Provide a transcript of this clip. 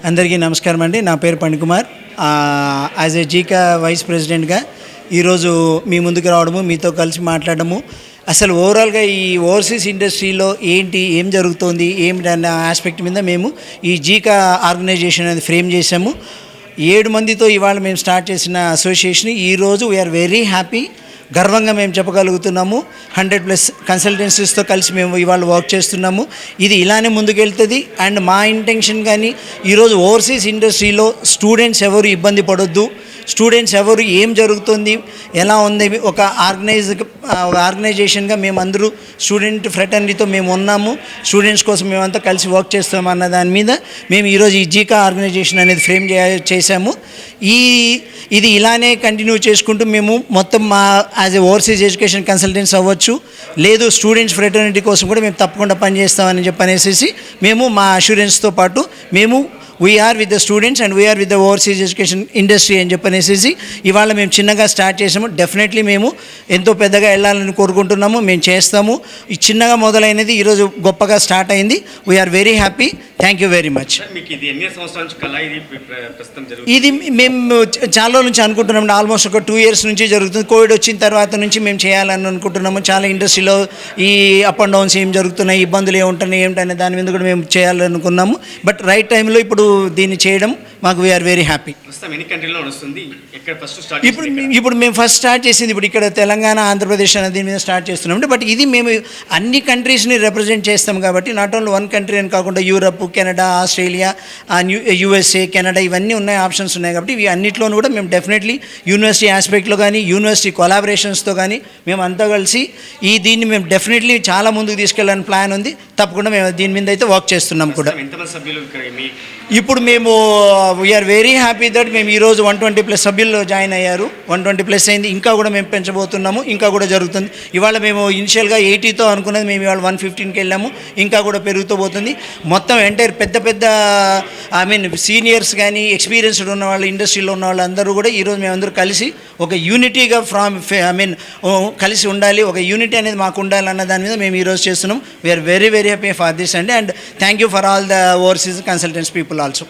అందరికీ నమస్కారం అండి. నా పేరు పణికుమార్. యాజ్ ఏ జీకా వైస్ ప్రెసిడెంట్గా ఈరోజు మీ ముందుకు రావడము, మీతో కలిసి మాట్లాడము, అసలు ఓవరాల్గా ఈ ఓవర్సీస్ ఇండస్ట్రీలో ఏం జరుగుతోంది అన్న ఆస్పెక్ట్ మీద మేము ఈ జీకా ఆర్గనైజేషన్ అనేది ఫ్రేమ్ చేసాము. 7 మందితో ఇవాళ మేము స్టార్ట్ చేసిన అసోసియేషన్ ఈరోజు వీఆర్ వెరీ హ్యాపీ, గర్వంగా మేము చెప్పగలుగుతున్నాము. 100+ కన్సల్టెన్సీస్తో కలిసి మేము ఇవాళ వర్క్ చేస్తున్నాము. ఇది ఇలానే ముందుకెళ్తుంది. అండ్ మా ఇంటెన్షన్ కానీ ఈరోజు ఓవర్సీస్ ఇండస్ట్రీలో స్టూడెంట్స్ ఎవరు ఇబ్బంది పడొద్దు, స్టూడెంట్స్ ఎవరు ఏం జరుగుతుంది, ఎలా ఉంది, ఒక ఆర్గనైజేషన్గా మేమందరూ స్టూడెంట్ ఫ్రెటర్నిటీతో మేము ఉన్నాము. స్టూడెంట్స్ కోసం మేమంతా కలిసి వర్క్ చేస్తామన్న దాని మీద మేము ఈరోజు ఈ జీకా ఆర్గనైజేషన్ అనేది ఫ్రేమ్ చేశాము. ఇది ఇలానే కంటిన్యూ చేసుకుంటూ మేము మొత్తం మా as a overseas education consultants అవ్వచ్చు, లేదు స్టూడెంట్స్ ఫ్రెటర్నిటీ కోసం కూడా మేము తప్పకుండా పనిచేస్తామని చెప్పనేసి మేము మా అష్యూరెన్స్తో పాటు మేము we are with the students and we are with the overseas education industry అని చెప్పనేసి ఇవాళ మేము చిన్నగా స్టార్ట్ చేసాము. డెఫినెట్లీ మేము ఎంతో పెద్దగా వెళ్ళాలని కోరుకుంటున్నాము, మేము చేస్తాము. ఈ చిన్నగా మొదలైనది ఈరోజు గొప్పగా స్టార్ట్ అయింది. We are very happy. Thank you very much. ఇది మేము చాలా రోజుల నుంచి అనుకుంటున్నాం. ఆల్మోస్ట్ ఒక 2 years నుంచి జరుగుతుంది. కోవిడ్ వచ్చిన తర్వాత నుంచి మేము చేయాలని అనుకుంటున్నాము. చాలా ఇండస్ట్రీలో ఈ అప్ అండ్ డౌన్స్ ఏం జరుగుతున్నాయి, ఇబ్బందులు ఏముంటున్నాయి ఏమిటనే దాని మీద కూడా మేము చేయాలనుకున్నాము. బట్ రైట్ టైంలో ఇప్పుడు దీన్ని చేయడం మాకు వీఆర్ వెరీ హ్యాపీ. ఇప్పుడు మేము ఫస్ట్ స్టార్ట్ చేసింది ఇప్పుడు ఇక్కడ తెలంగాణ, ఆంధ్రప్రదేశ్ అనే దీని మీద స్టార్ట్ చేస్తున్నాం. బట్ ఇది మేము అన్ని కంట్రీస్ని రిప్రజెంట్ చేస్తాం కాబట్టి నాట్ ఓన్లీ 1 country అని కాకుండా Europe, Canada, Australia, USA, Canada ఇవన్నీ ఉన్నాయి, ఆప్షన్స్ ఉన్నాయి. కాబట్టి ఇవి అన్నింటిలోనూ కూడా మేము డెఫినెట్లీ యూనివర్సిటీ ఆస్పెక్ట్లో కానీ యూనివర్సిటీ కొలాబరేషన్స్తో కానీ మేము అంతా కలిసి దీన్ని మేము డెఫినెట్లీ చాలా ముందుకు తీసుకెళ్ళాలని ప్లాన్ ఉంది. తప్పకుండా మేము దీని మీద అయితే వర్క్ చేస్తున్నాం కూడా. ఇప్పుడు మేము వీఆర్ వెరీ హ్యాపీ దట్ మేము ఈరోజు 120+ సభ్యుల్లో జాయిన్ అయ్యారు. 120+ అయింది. ఇంకా కూడా మేము పెంచబోతున్నాము, ఇంకా కూడా జరుగుతుంది. ఇవాళ మేము ఇనిషియల్గా 80తో అనుకున్నది, మేము ఇవాళ 115కి వెళ్ళాము. ఇంకా కూడా పెరుగుతూ పోతుంది. మొత్తం ఎంటైర్ పెద్ద సీనియర్స్ కానీ ఎక్స్పీరియన్స్డ్ ఉన్న వాళ్ళు, ఇండస్ట్రీలో ఉన్న వాళ్ళు అందరూ కూడా ఈరోజు మేమందరూ కలిసి ఒక యూనిటీగా కలిసి ఉండాలి, ఒక యూనిటీ అనేది మాకు ఉండాలన్న దాని మీద మేము ఈరోజు చేస్తున్నాం. We are very very happy for this అండి. And thank you for all the overseas consultants people also.